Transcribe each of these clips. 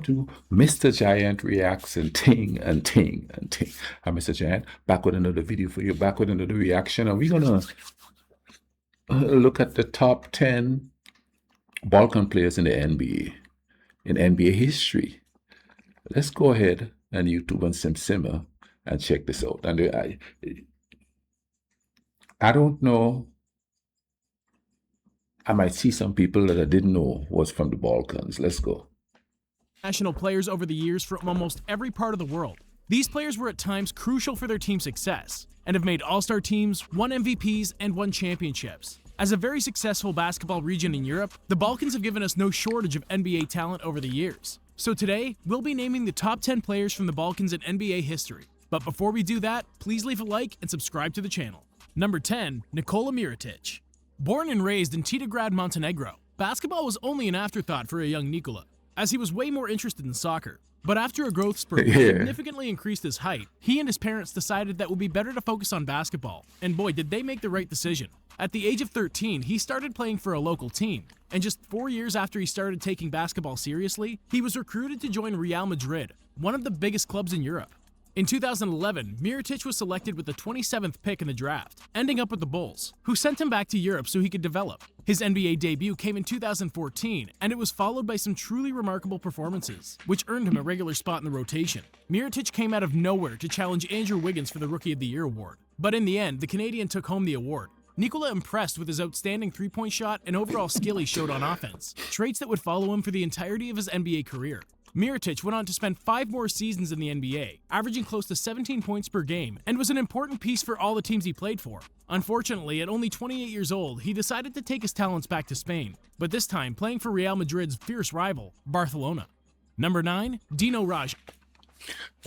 to Mr. Giant reacts and ting and ting and ting. I'm Mr. Giant, back with another video for you, back with another reaction, and we're gonna look at the top 10 Balkan players in the NBA, in NBA history. Let's go ahead and YouTube and simmer and check this out. And I don't know, I might see some people that I didn't know was from the Balkans. Let's go. National players over the years from almost every part of the world. These players were at times crucial for their team's success and have made all-star teams, won MVPs, and won championships. As a very successful basketball region in Europe, the Balkans have given us no shortage of NBA talent over the years. So today, we'll be naming the top 10 players from the Balkans in NBA history. But before we do that, please leave a like and subscribe to the channel. Number 10, Nikola Mirotic. Born and raised in Titograd, Montenegro, basketball was only an afterthought for a young Nikola, as he was way more interested in soccer. But after a growth spurt that significantly increased his height, he and his parents decided that it would be better to focus on basketball, and boy did they make the right decision. At the age of 13, he started playing for a local team, and just 4 years after he started taking basketball seriously, he was recruited to join Real Madrid, one of the biggest clubs in Europe. In 2011, Mirotic was selected with the 27th pick in the draft, ending up with the Bulls, who sent him back to Europe so he could develop. His NBA debut came in 2014, and it was followed by some truly remarkable performances, which earned him a regular spot in the rotation. Mirotic came out of nowhere to challenge Andrew Wiggins for the Rookie of the Year award, but in the end, the Canadian took home the award. Nikola impressed with his outstanding three-point shot and overall skill he showed on offense, traits that would follow him for the entirety of his NBA career. Mirotic went on to spend 5 more seasons in the NBA, averaging close to 17 points per game, and was an important piece for all the teams he played for. Unfortunately, at only 28 years old, he decided to take his talents back to Spain, but this time playing for Real Madrid's fierce rival, Barcelona. Number 9, Dino Raj.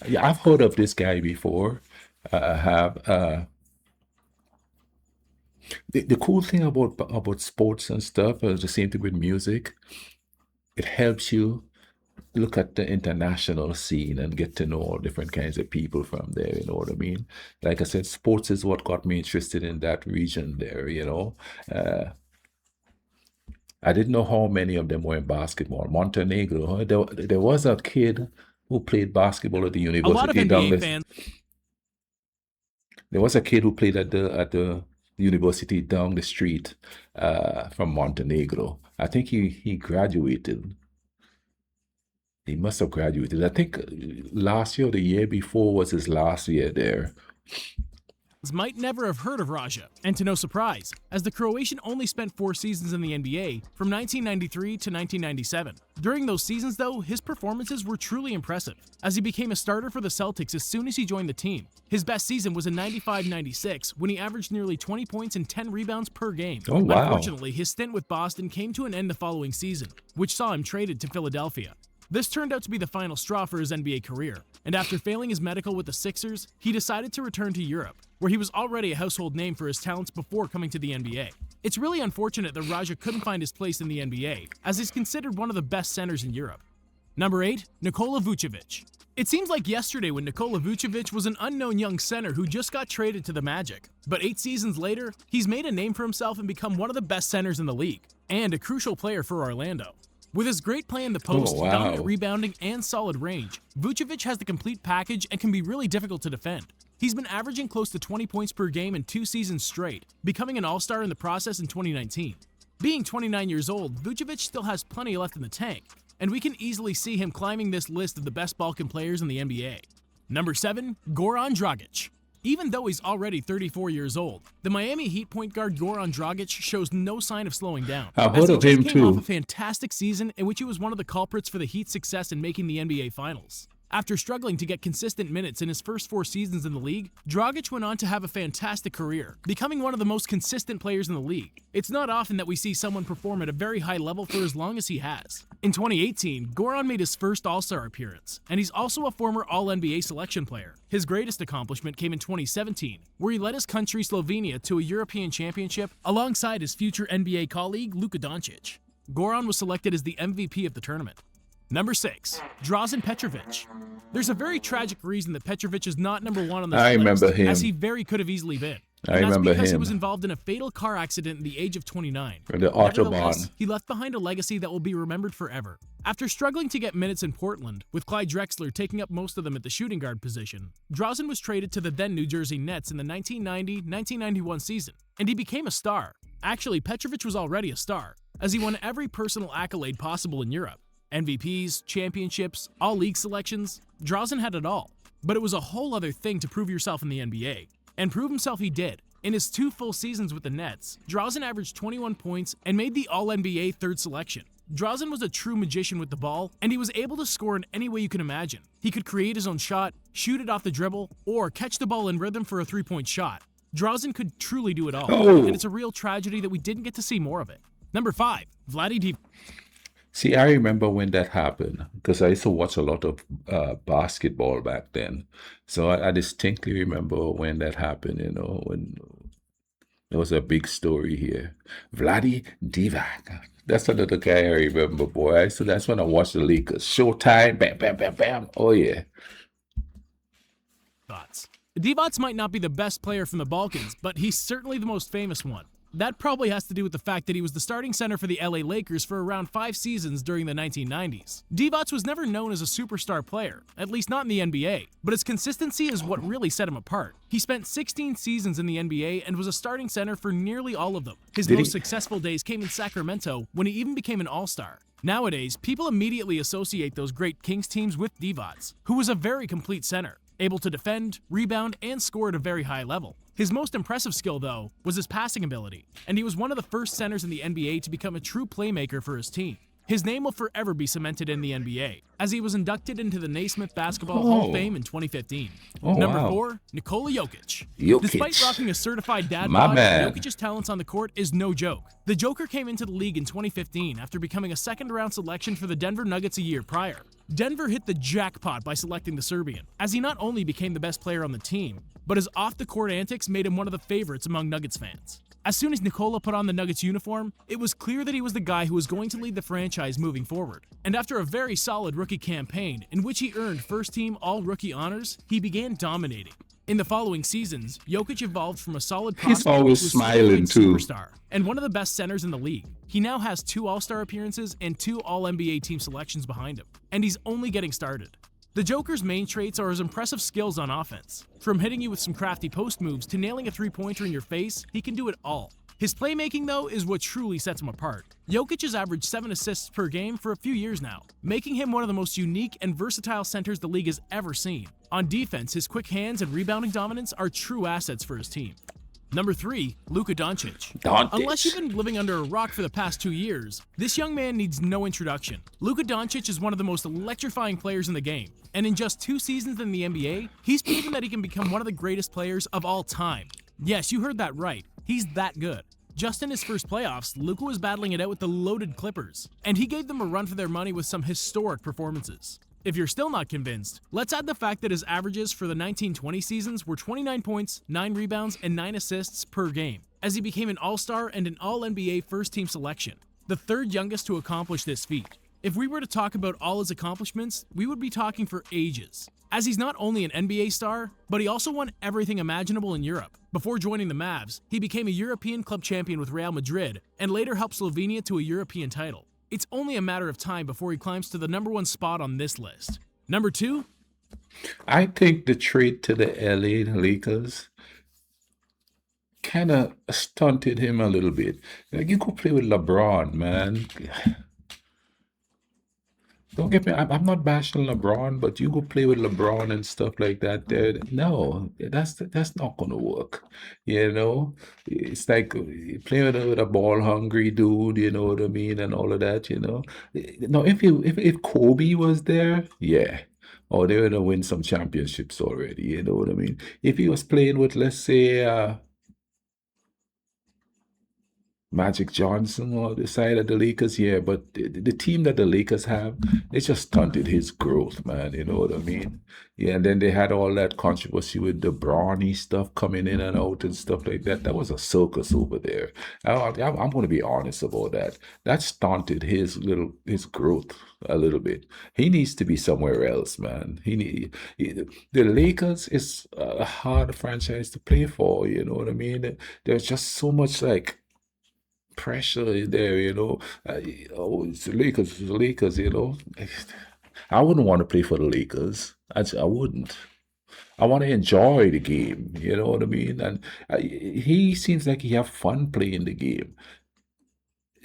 Yeah, I've heard of this guy before. I have. The cool thing about sports and stuff is the same thing with music. It helps you look at the international scene and get to know all different kinds of people from there, you know what I mean? Like I said, sports is what got me interested in that region there, you know? I didn't know how many of them were in basketball. Montenegro, huh? There was a kid who played basketball at the university. A lot of NBA fans. There was a kid who played at the university down the street from Montenegro. I think he graduated. He must have graduated. I think last year or the year before was his last year there. Might never have heard of Raja, and to no surprise, as the Croatian only spent 4 seasons in the NBA from 1993 to 1997. During those seasons though, his performances were truly impressive, as he became a starter for the Celtics as soon as he joined the team. His best season was in 95-96 when he averaged nearly 20 points and 10 rebounds per game. Oh, wow. Unfortunately, his stint with Boston came to an end the following season, which saw him traded to Philadelphia. This turned out to be the final straw for his NBA career, and after failing his medical with the Sixers, he decided to return to Europe, where he was already a household name for his talents before coming to the NBA. It's really unfortunate that Raja couldn't find his place in the NBA, as he's considered one of the best centers in Europe. Number 8, Nikola Vucevic. It seems like yesterday when Nikola Vucevic was an unknown young center who just got traded to the Magic, but 8 seasons later, he's made a name for himself and become one of the best centers in the league, and a crucial player for Orlando. With his great play in the post, dominant rebounding, and solid range, Vucevic has the complete package and can be really difficult to defend. He's been averaging close to 20 points per game in 2 seasons straight, becoming an all-star in the process in 2019. Being 29 years old, Vucevic still has plenty left in the tank, and we can easily see him climbing this list of the best Balkan players in the NBA. Number 7, Goran Dragic. Even though he's already 34 years old, the Miami Heat point guard Goran Dragic shows no sign of slowing down. I've heard of him too. He came off a fantastic season in which he was one of the culprits for the Heat's success in making the NBA Finals. After struggling to get consistent minutes in his first 4 seasons in the league, Dragic went on to have a fantastic career, becoming one of the most consistent players in the league. It's not often that we see someone perform at a very high level for as long as he has. In 2018, Goran made his first All-Star appearance, and he's also a former All-NBA selection player. His greatest accomplishment came in 2017, where he led his country Slovenia to a European championship alongside his future NBA colleague Luka Doncic. Goran was selected as the MVP of the tournament. Number 6, Drazen Petrovic. There's a very tragic reason that Petrovic is not number 1 on the list, as he very could have easily been. I remember because him. He was involved in a fatal car accident at the age of 29. The Autobahn. He left behind a legacy that will be remembered forever. After struggling to get minutes in Portland, with Clyde Drexler taking up most of them at the shooting guard position, Drazen was traded to the then New Jersey Nets in the 1990-1991 season, and he became a star. Actually, Petrovic was already a star, as he won every personal accolade possible in Europe. MVPs, championships, all-league selections, Drazen had it all. But it was a whole other thing to prove yourself in the NBA. And prove himself he did. In his 2 full seasons with the Nets, Drazen averaged 21 points and made the All-NBA third selection. Drazen was a true magician with the ball, and he was able to score in any way you can imagine. He could create his own shot, shoot it off the dribble, or catch the ball in rhythm for a 3-point shot. Drazen could truly do it all, and it's a real tragedy that we didn't get to see more of it. Number 5, Vlade Divac. See, I remember when that happened because I used to watch a lot of basketball back then. So I distinctly remember when that happened, when there was a big story here. Vlade Divac. That's another guy I remember, boy. So that's when I watched the Lakers. Showtime, bam, bam, bam, bam. Oh, yeah. Thoughts. Divac might not be the best player from the Balkans, but he's certainly the most famous one. That probably has to do with the fact that he was the starting center for the LA Lakers for around 5 seasons during the 1990s. Divac was never known as a superstar player, at least not in the NBA, but his consistency is what really set him apart. He spent 16 seasons in the NBA and was a starting center for nearly all of them. His most successful days came in Sacramento when he even became an all-star. Nowadays, people immediately associate those great Kings teams with Divac, who was a very complete center, able to defend, rebound, and score at a very high level. His most impressive skill, though, was his passing ability, and he was one of the first centers in the NBA to become a true playmaker for his team. His name will forever be cemented in the NBA, as he was inducted into the Naismith Basketball Hall of Fame in 2015. Number 4, Nikola Jokic. Despite rocking a certified dad bod, Jokic's talents on the court is no joke. The Joker came into the league in 2015 after becoming a second-round selection for the Denver Nuggets a year prior. Denver hit the jackpot by selecting the Serbian, as he not only became the best player on the team, but his off-the-court antics made him one of the favorites among Nuggets fans. As soon as Nikola put on the Nuggets uniform, it was clear that he was the guy who was going to lead the franchise moving forward. And after a very solid rookie campaign, in which he earned first-team all-rookie honors, he began dominating. In the following seasons, Jokic evolved from a solid prospect to a smiling too. Superstar, and one of the best centers in the league. He now has 2 All-Star appearances and 2 All-NBA team selections behind him, and he's only getting started. The Joker's main traits are his impressive skills on offense. From hitting you with some crafty post moves to nailing a 3-pointer in your face, he can do it all. His playmaking, though, is what truly sets him apart. Jokic has averaged 7 assists per game for a few years now, making him one of the most unique and versatile centers the league has ever seen. On defense, his quick hands and rebounding dominance are true assets for his team. Number 3, Luka Doncic. Unless you've been living under a rock for the past 2 years, this young man needs no introduction. Luka Doncic is one of the most electrifying players in the game, and in just 2 seasons in the NBA, he's proven that he can become one of the greatest players of all time. Yes, you heard that right. He's that good. Just in his first playoffs, Luka was battling it out with the loaded Clippers, and he gave them a run for their money with some historic performances. If you're still not convinced, let's add the fact that his averages for the 1920 seasons were 29 points, 9 rebounds, and 9 assists per game, as he became an All-Star and an All-NBA first-team selection, the 3rd youngest to accomplish this feat. If we were to talk about all his accomplishments, we would be talking for ages, as he's not only an NBA star, but he also won everything imaginable in Europe. Before joining the Mavs, he became a European club champion with Real Madrid, and later helped Slovenia to a European title. It's only a matter of time before he climbs to the number 1 spot on this list. Number 2? I think the trade to the LA Lakers kind of stunted him a little bit. Like, you go play with LeBron, man. Don't get me, I'm not bashing LeBron, but you go play with LeBron and stuff like that. No, that's not gonna work. It's like playing with a ball hungry dude. You know what I mean, and all of that. Now, if Kobe was there, yeah, oh, they would have win some championships already. You know what I mean? If he was playing with, let's say, Magic Johnson or the side of the Lakers, yeah, but the team that the Lakers have, they just stunted his growth, man. You know what I mean? Yeah, and then they had all that controversy with the brawny stuff coming in and out and stuff like that. That was a circus over there. I'm going to be honest about that. That stunted his growth a little bit. He needs to be somewhere else, man. The Lakers is a hard franchise to play for. You know what I mean? There's just so much like pressure there, oh, it's the Lakers, I wouldn't want to play for the Lakers. I wouldn't. I want to enjoy the game, you know what I mean? And he seems like he have fun playing the game.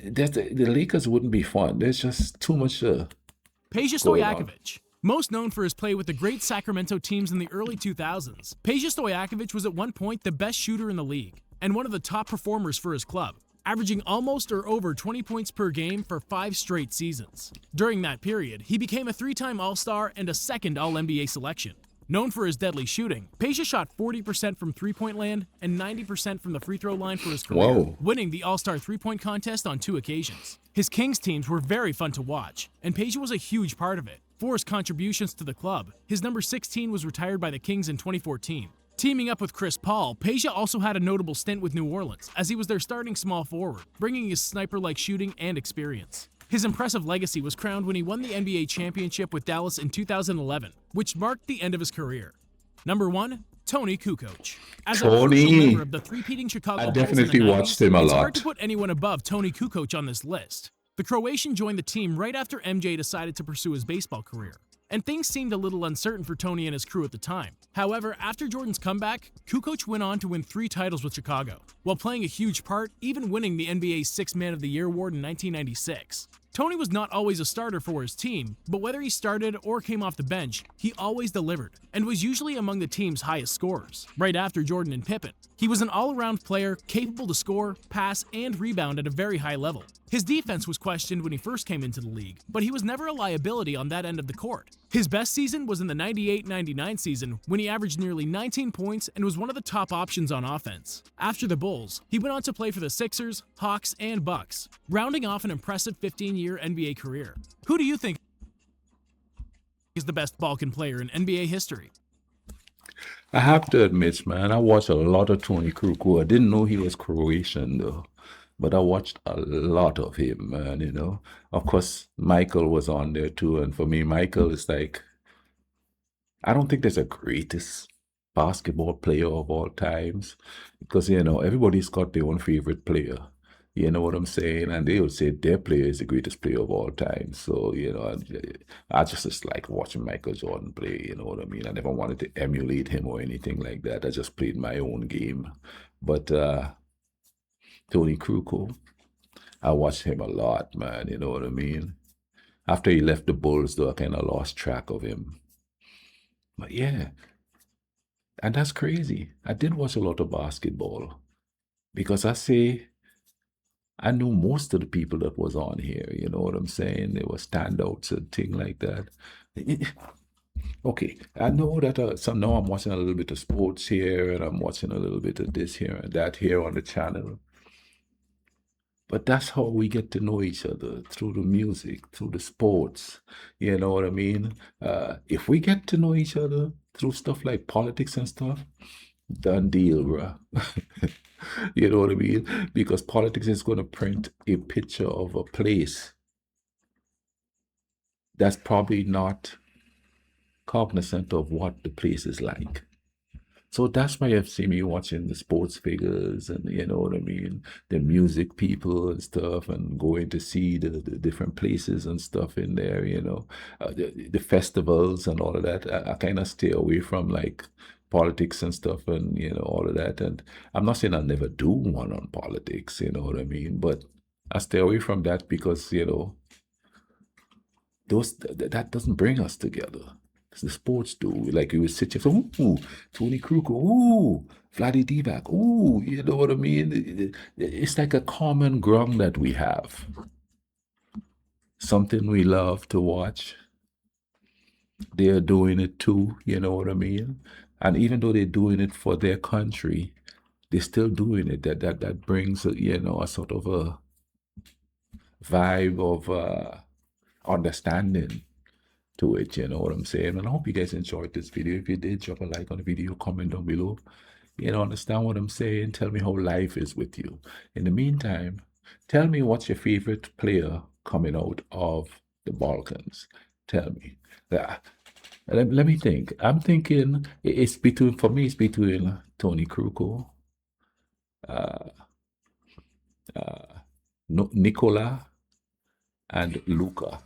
The Lakers wouldn't be fun. There's just too much Peja going on. Stojakovic. Most known for his play with the great Sacramento teams in the early 2000s, Peja Stojakovic was at one point the best shooter in the league and one of the top performers for his club, averaging almost or over 20 points per game for 5 straight seasons. During that period, he became a 3-time All-Star and a second All-NBA selection. Known for his deadly shooting, Peja shot 40% from three-point land and 90% from the free throw line for his career, Whoa. winning the All-Star three-point contest on 2 occasions. His Kings teams were very fun to watch, and Peja was a huge part of it. For his contributions to the club, his number 16 was retired by the Kings in 2014. Teaming up with Chris Paul, Peja also had a notable stint with New Orleans, as he was their starting small forward, bringing his sniper-like shooting and experience. His impressive legacy was crowned when he won the NBA championship with Dallas in 2011, which marked the end of his career. Number 1, Tony Kukoc. As a crucial member of the three-peating Chicago Bulls in the definitely 90s, watched him a it's lot. hard to put anyone above Tony Kukoc on this list. The Croatian joined the team right after MJ decided to pursue his baseball career, and things seemed a little uncertain for Tony and his crew at the time. However, after Jordan's comeback, Kukoc went on to win 3 titles with Chicago, while playing a huge part, even winning the NBA's Sixth Man of the Year award in 1996. Tony was not always a starter for his team, but whether he started or came off the bench, he always delivered, and was usually among the team's highest scorers, right after Jordan and Pippen. He was an all-around player, capable to score, pass, and rebound at a very high level. His defense was questioned when he first came into the league, but he was never a liability on that end of the court. His best season was in the 98-99 season, when he averaged nearly 19 points and was one of the top options on offense. After the Bulls, he went on to play for the Sixers, Hawks, and Bucks, rounding off an impressive 15-year NBA career. Who do you think is the best Balkan player in NBA history? I have to admit, man, I watched a lot of Tony Kukoc. I didn't know he was Croatian, though. But I watched a lot of him, man, Of course, Michael was on there, too. And for me, Michael is like, I don't think there's a greatest basketball player of all times. Because, everybody's got their own favorite player. You know what I'm saying? And they would say their player is the greatest player of all time. So, I just like watching Michael Jordan play, you know what I mean? I never wanted to emulate him or anything like that. I just played my own game. But Tony Kukoc, I watched him a lot, man, you know what I mean? After he left the Bulls, though, I kind of lost track of him. But yeah, and that's crazy. I did watch a lot of basketball because I knew most of the people that was on here, you know what I'm saying? They were standouts and things like that. Okay, I know that so now I'm watching a little bit of sports here, and I'm watching a little bit of this here and that here on the channel. But that's how we get to know each other, through the music, through the sports. You know what I mean? If we get to know each other through stuff like politics and stuff, done deal, bruh. You know what I mean? Because politics is going to print a picture of a place that's probably not cognizant of what the place is like. So that's why you've seen me watching the sports figures and, you know what I mean, the music people and stuff, and going to see the different places and stuff in there, the festivals and all of that. I kind of stay away from like politics and stuff and, all of that. And I'm not saying I'll never do one on politics, you know what I mean, but I stay away from that because, that doesn't bring us together. The sports do. Like you would sit here, so, ooh, Tony Kukoc, ooh, Vladdy Divac, ooh, you know what I mean? It's like a common ground that we have. Something we love to watch. They're doing it too, you know what I mean? And even though they're doing it for their country, they're still doing it. That brings, a sort of a vibe of understanding to it, you know what I'm saying? And I hope you guys enjoyed this video. If you did, drop a like on the video, comment down below. Understand what I'm saying? Tell me how life is with you. In the meantime, tell me what's your favorite player coming out of the Balkans. Tell me. Let me think. I'm thinking for me, it's between Tony Kukoc, Nikola and Luka.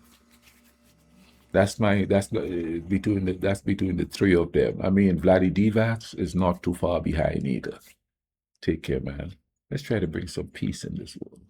That's between the three of them. I mean, Vladi Divac is not too far behind either. Take care, man. Let's try to bring some peace in this world.